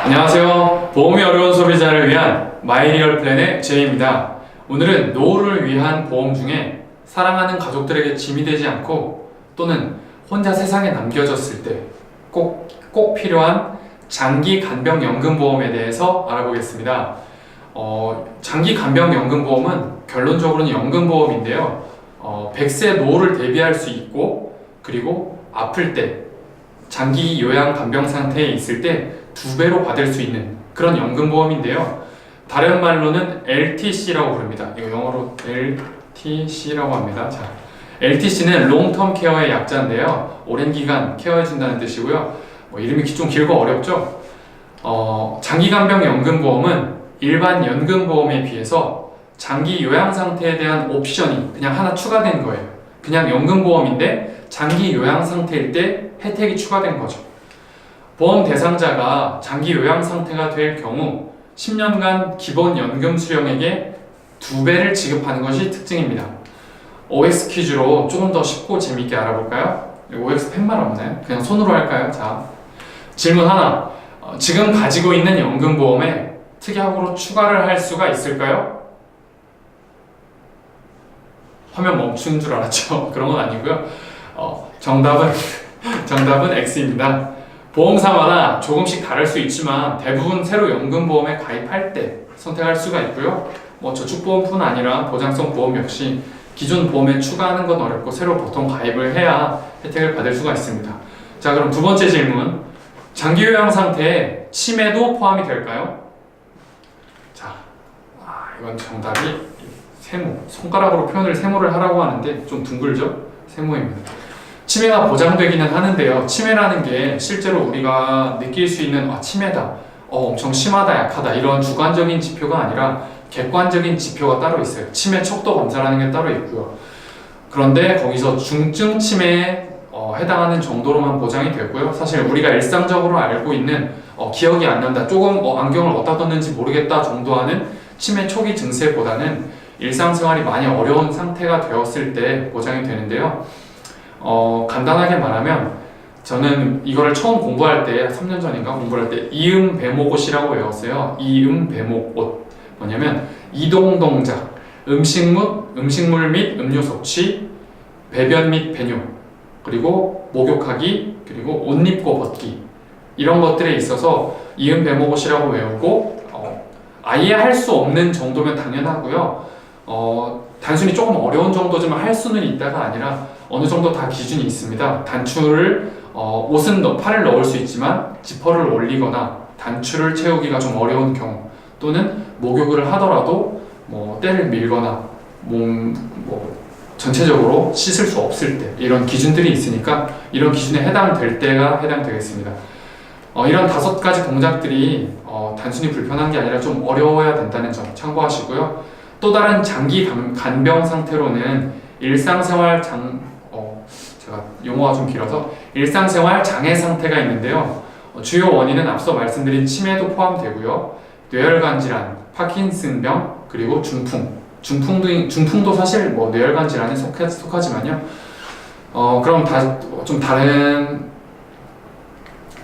안녕하세요. 보험이 어려운 소비자를 위한 마이리얼 플랜의 제이입니다. 오늘은 노후를 위한 보험 중에 사랑하는 가족들에게 짐이 되지 않고 또는 혼자 세상에 남겨졌을 때 꼭 필요한 장기 간병연금보험에 대해서 알아보겠습니다. 장기 간병연금보험은 결론적으로는 연금보험인데요. 100세 노후를 대비할 수 있고 그리고 아플 때 장기 요양 간병 상태에 있을 때 2배로 받을 수 있는 그런 연금보험인데요. 다른 말로는 LTC라고 부릅니다. 이거 영어로 LTC라고 합니다. 자, LTC는 롱텀 케어의 약자인데요. 오랜 기간 케어해준다는 뜻이고요. 이름이 좀 길고 어렵죠? 장기 간병 연금보험은 일반 연금보험에 비해서 장기 요양 상태에 대한 옵션이 그냥 하나 추가된 거예요. 그냥 연금보험인데 장기 요양 상태일 때 혜택이 추가된 거죠. 보험 대상자가 장기 요양 상태가 될 경우 10년간 기본 연금 수령액의 2배를 지급하는 것이 특징입니다. OX 퀴즈로 조금 더 쉽고 재미있게 알아볼까요? OX 펜말 없나요? 그냥 손으로 할까요? 자, 질문 하나. 지금 가지고 있는 연금보험에 특약으로 추가를 할 수가 있을까요? 화면 멈춘 줄 알았죠? 그런 건 아니고요. 정답은 X입니다. 보험사마다 조금씩 다를 수 있지만 대부분 새로 연금보험에 가입할 때 선택할 수가 있고요. 저축보험뿐 아니라 보장성 보험 역시 기존 보험에 추가하는 건 어렵고 새로 보통 가입을 해야 혜택을 받을 수가 있습니다. 자, 그럼 두 번째 질문. 장기 요양 상태에 치매도 포함이 될까요? 자, 이건 정답이 세모. 손가락으로 표현을 세모를 하라고 하는데 좀 둥글죠? 세모입니다. 치매가 보장되기는 하는데요. 치매라는 게 실제로 우리가 느낄 수 있는 치매다, 엄청 심하다, 약하다 이런 주관적인 지표가 아니라 객관적인 지표가 따로 있어요. 치매 척도 검사라는 게 따로 있고요. 그런데 거기서 중증 치매에 해당하는 정도로만 보장이 되고요. 사실 우리가 일상적으로 알고 있는 기억이 안 난다, 조금 안경을 어디다 뒀는지 모르겠다 정도 하는 치매 초기 증세보다는 일상생활이 많이 어려운 상태가 되었을 때 보장이 되는데요. 간단하게 말하면 저는 이거를 처음 공부할 때 3년 전인가 공부할 때 이음배목옷이라고 외웠어요. 이음배목옷 뭐냐면 이동 동작, 음식물 및 음료 섭취, 배변 및 배뇨, 그리고 목욕하기, 그리고 옷 입고 벗기 이런 것들에 있어서 이음배목옷이라고 외우고 아예 할 수 없는 정도면 당연하고요. 단순히 조금 어려운 정도지만 할 수는 있다가 아니라 어느 정도 다 기준이 있습니다. 단추를 옷은 팔을 넣을 수 있지만 지퍼를 올리거나 단추를 채우기가 좀 어려운 경우 또는 목욕을 하더라도 때를 밀거나 전체적으로 씻을 수 없을 때 이런 기준들이 있으니까 이런 기준에 해당될 때가 해당되겠습니다. 이런 5가지 동작들이 단순히 불편한 게 아니라 좀 어려워야 된다는 점 참고하시고요. 또 다른 장기 간병 상태로는 일상생활 제가 용어가 좀 길어서 일상생활 장애 상태가 있는데요. 주요 원인은 앞서 말씀드린 치매도 포함되고요. 뇌혈관 질환, 파킨슨병, 그리고 중풍도 사실 뇌혈관 질환에 속하지만요. 그럼 좀 다른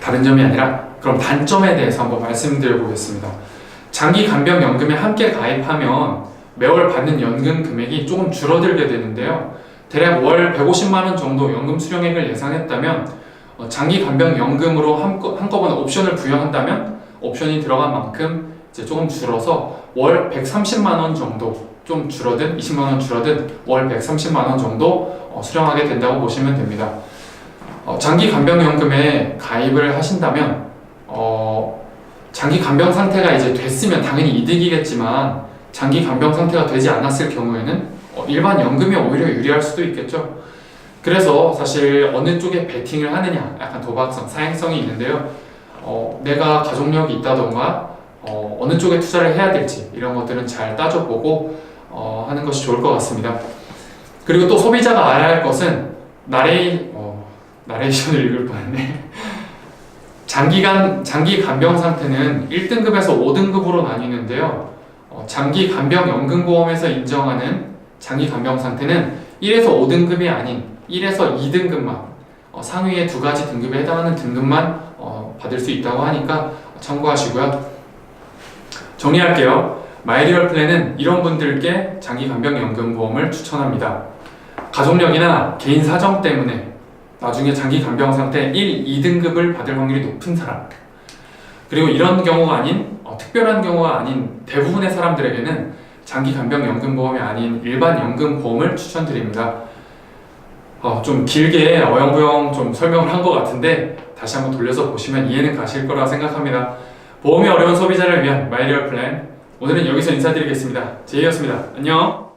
점이 아니라 그럼 단점에 대해서 한번 말씀드려 보겠습니다. 장기 간병연금에 함께 가입하면 매월 받는 연금 금액이 조금 줄어들게 되는데요. 대략 월 150만 원 정도 연금 수령액을 예상했다면 장기 간병연금으로 한꺼번에 옵션을 부여한다면 옵션이 들어간 만큼 이제 조금 줄어서 월 130만 원 정도 좀 줄어든 20만 원 줄어든 월 130만 원 정도 수령하게 된다고 보시면 됩니다. 장기 간병연금에 가입을 하신다면 장기 간병 상태가 이제 됐으면 당연히 이득이겠지만 장기 간병 상태가 되지 않았을 경우에는 일반 연금이 오히려 유리할 수도 있겠죠. 그래서 사실 어느 쪽에 베팅을 하느냐 약간 도박성, 사행성이 있는데요. 내가 가족력이 있다던가 어느 쪽에 투자를 해야 될지 이런 것들은 잘 따져보고 하는 것이 좋을 것 같습니다. 그리고 또 소비자가 알아야 할 것은 나레이션을 읽을 뻔했네. 장기 간병 상태는 1등급에서 5등급으로 나뉘는데요. 장기 간병 연금보험에서 인정하는 장기 간병 상태는 1에서 5등급이 아닌 1에서 2등급만 상위의 2가지 등급에 해당하는 등급만 받을 수 있다고 하니까 참고하시고요. 정리할게요. 마이리얼 플랜은 이런 분들께 장기간병연금보험을 추천합니다. 가족력이나 개인 사정 때문에 나중에 장기 간병 상태 1, 2등급을 받을 확률이 높은 사람, 그리고 이런 경우가 아닌 특별한 경우가 아닌 대부분의 사람들에게는 장기 간병연금보험이 아닌 일반 연금보험을 추천드립니다. 좀 길게 어영부영 좀 설명을 한 것 같은데 다시 한번 돌려서 보시면 이해는 가실 거라 생각합니다. 보험이 어려운 소비자를 위한 마이리얼 플랜, 오늘은 여기서 인사드리겠습니다. 제이였습니다. 안녕.